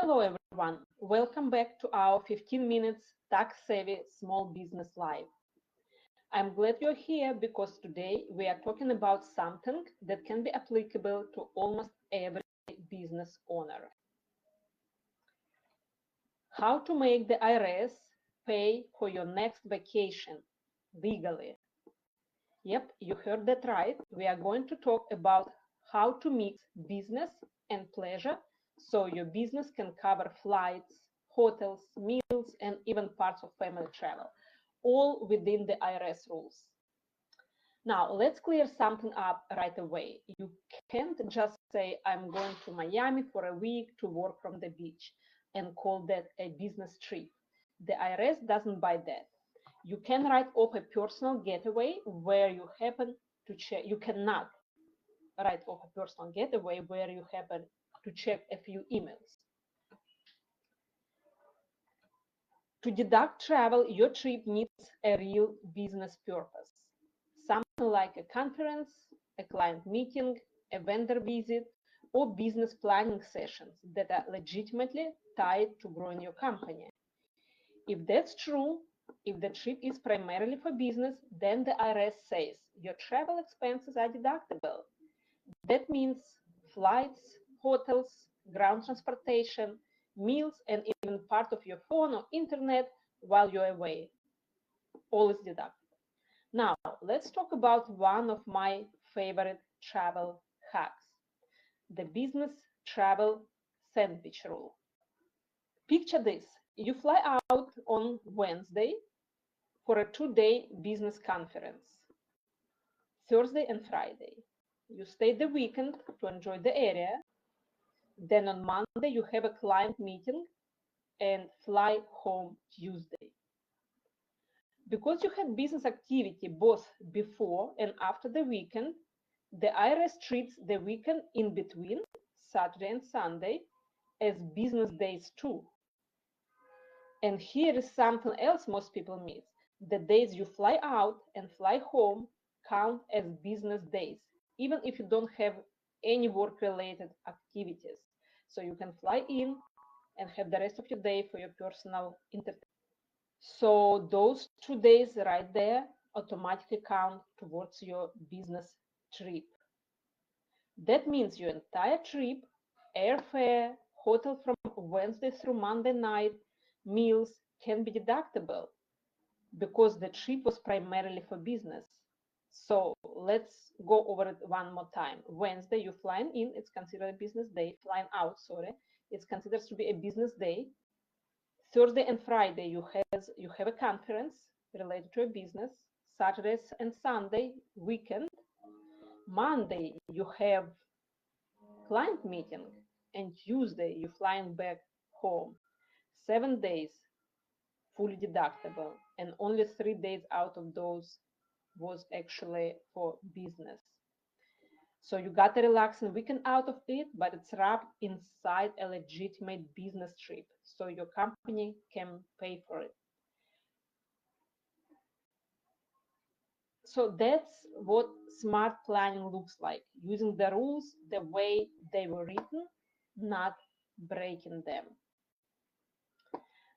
Hello everyone, welcome back to our 15 minutes Tax-Savvy Small Business Live. I'm glad you're here because today we are talking about something that can be applicable to almost every business owner. How to make the IRS pay for your next vacation legally. Yep, you heard that right. We are going to talk about how to mix business and pleasure so your business can cover flights, hotels, meals, and even parts of family travel, all within the IRS rules. Now, let's clear something up right away. You can't just say, I'm going to Miami for a week to work from the beach and call that a business trip. The IRS doesn't buy that. You can write off a personal getaway where you happen to check. You cannot write off a personal getaway where you happen to check a few emails. To deduct travel, your trip needs a real business purpose. Something like a conference, a client meeting, a vendor visit, or business planning sessions that are legitimately tied to growing your company. If that's true, if the trip is primarily for business, then the IRS says your travel expenses are deductible. That means flights, hotels, ground transportation, meals, and even part of your phone or internet while you're away. All is deductible. Now, let's talk about one of my favorite travel hacks, the business travel sandwich rule. Picture this. You fly out on Wednesday for a 2-day business conference, Thursday and Friday. You stay the weekend to enjoy the area. Then on Monday, you have a client meeting and fly home Tuesday. Because you had business activity both before and after the weekend, the IRS treats the weekend in between, Saturday and Sunday, as business days too. And here is something else most people miss. The days you fly out and fly home count as business days, even if you don't have any work-related activities. So you can fly in and have the rest of your day for your personal entertainment. So those 2 days right there automatically count towards your business trip. That means your entire trip, airfare, hotel from Wednesday through Monday night, meals can be deductible because the trip was primarily for business. So let's go over it one more time. Wednesday, you're flying in, it's considered a business day. Flying out, sorry, it's considered to be a business day. Thursday and Friday, you have a conference related to a business. Saturdays and Sunday, weekend. Monday, you have client meeting. And Tuesday, you're flying back home. 7 days, fully deductible. And only 3 days out of those was actually for business. So you got a relaxing weekend out of it, but it's wrapped inside a legitimate business trip, so your company can pay for it. So that's what smart planning looks like, using the rules the way they were written, not breaking them.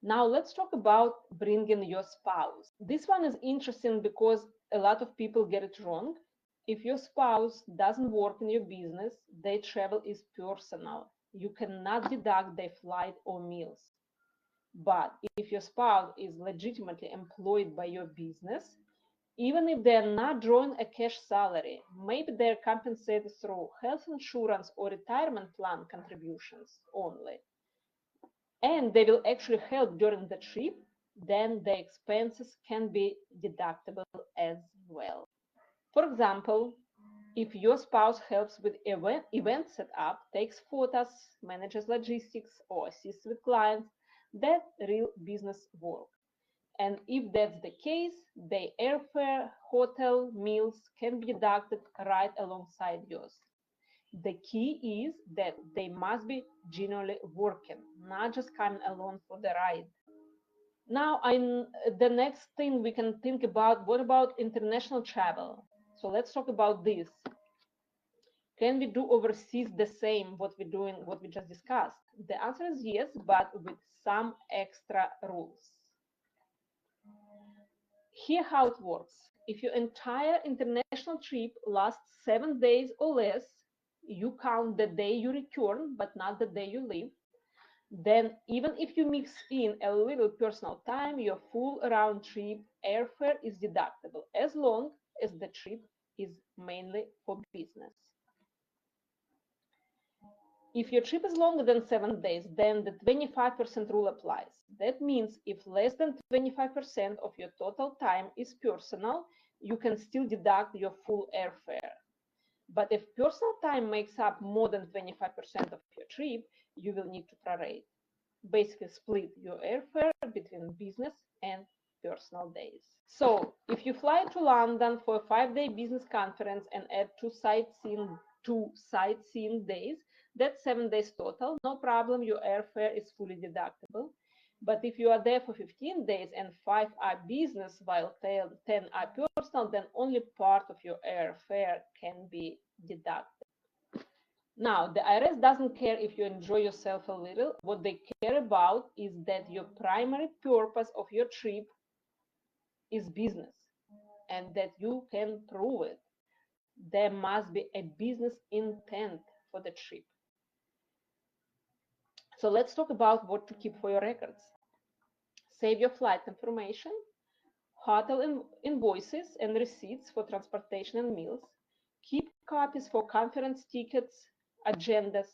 Now let's talk about bringing your spouse. This one is interesting because a lot of people get it wrong. If your spouse doesn't work in your business, their travel is personal. You cannot deduct their flight or meals. But if your spouse is legitimately employed by your business, even if they're not drawing a cash salary, maybe they're compensated through health insurance or retirement plan contributions only, and they will actually help during the trip, then the expenses can be deductible as well. For example, if your spouse helps with event setup, takes photos, manages logistics, or assists with clients, that's real business work. And if that's the case, the airfare, hotel, meals can be deducted right alongside yours. The key is that they must be genuinely working, not just coming along for the ride. Now, the next thing we can think about, what about international travel? So let's talk about this. Can we do overseas the same what we just discussed? The answer is yes, but with some extra rules. Here how it works. If your entire international trip lasts 7 days or less, you count the day you return, but not the day you leave. Then, even if you mix in a little personal time, your full round trip airfare is deductible as long as the trip is mainly for business. If your trip is longer than 7 days, then the 25% rule applies. That means if less than 25% of your total time is personal, you can still deduct your full airfare. But if personal time makes up more than 25% of your trip, you will need to prorate. Basically split your airfare between business and personal days. So if you fly to London for a 5-day business conference and add two sightseeing days, that's 7 days total. No problem, your airfare is fully deductible. But if you are there for 15 days and 5 are business while 10 are personal, then only part of your airfare can be deducted. Now, the IRS doesn't care if you enjoy yourself a little. What they care about is that your primary purpose of your trip is business and that you can prove it. There must be a business intent for the trip. So let's talk about what to keep for your records. Save your flight information, hotel invoices and receipts for transportation and meals. Keep copies for conference tickets, agendas,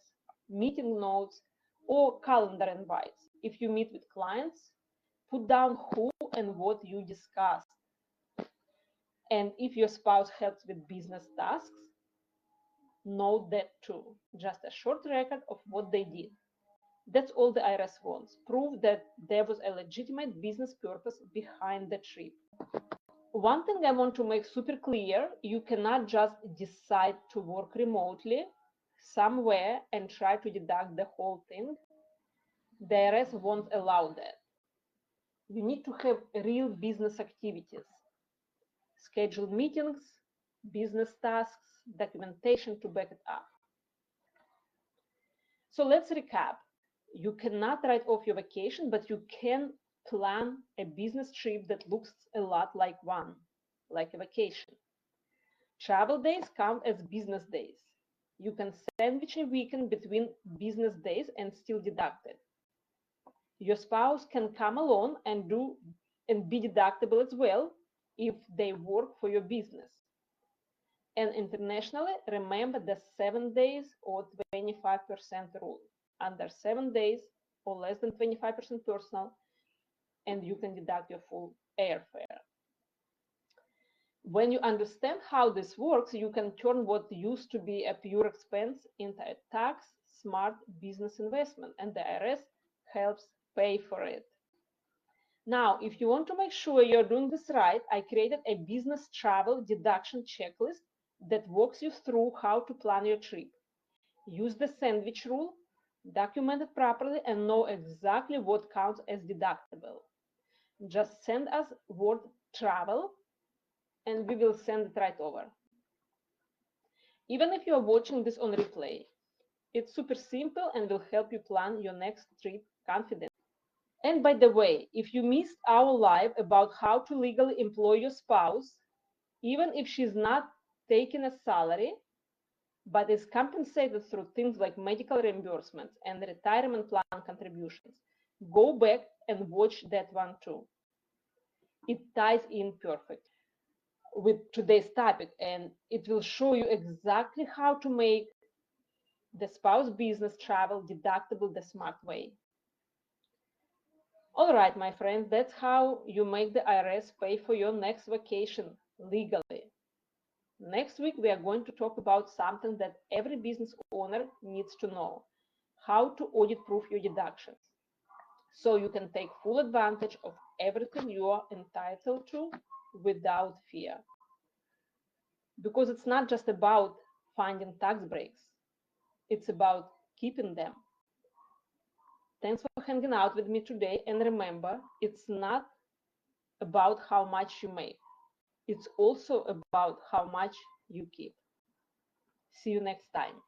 meeting notes, or calendar invites. If you meet with clients, put down who and what you discussed. And if your spouse helps with business tasks, note that too. Just a short record of what they did. That's all the IRS wants. Prove that there was a legitimate business purpose behind the trip. One thing I want to make super clear, you cannot just decide to work remotely somewhere and try to deduct the whole thing. The IRS won't allow that. You need to have real business activities, scheduled meetings, business tasks, documentation to back it up. So let's recap. You cannot write off your vacation, but you can plan a business trip that looks a lot like one, like a vacation. Travel days count as business days. You can sandwich a weekend between business days and still deduct it. Your spouse can come along and be deductible as well if they work for your business. And internationally, remember the 7 days or 25% rule. Under 7 days or less than 25% personal, and you can deduct your full airfare. When you understand how this works, you can turn what used to be a pure expense into a tax smart business investment, and the IRS helps pay for it. Now, if you want to make sure you're doing this right, I created a business travel deduction checklist that walks you through how to plan your trip. Use the sandwich rule, document it properly, and know exactly what counts as deductible. Just send us word travel and we will send it right over. Even if you are watching this on replay, it's super simple and will help you plan your next trip confidently. And by the way, if you missed our live about how to legally employ your spouse, even if she's not taking a salary, but is compensated through things like medical reimbursements and retirement plan contributions, go back and watch that one too. It ties in perfect with today's topic, and it will show you exactly how to make the spouse business travel deductible the smart way. All right, my friends, that's how you make the IRS pay for your next vacation legally. Next week, we are going to talk about something that every business owner needs to know: how to audit proof your deductions, so you can take full advantage of everything you are entitled to without fear. Because it's not just about finding tax breaks, it's about keeping them. Thanks for hanging out with me today, and remember, it's not about how much you make, it's also about how much you keep. See you next time.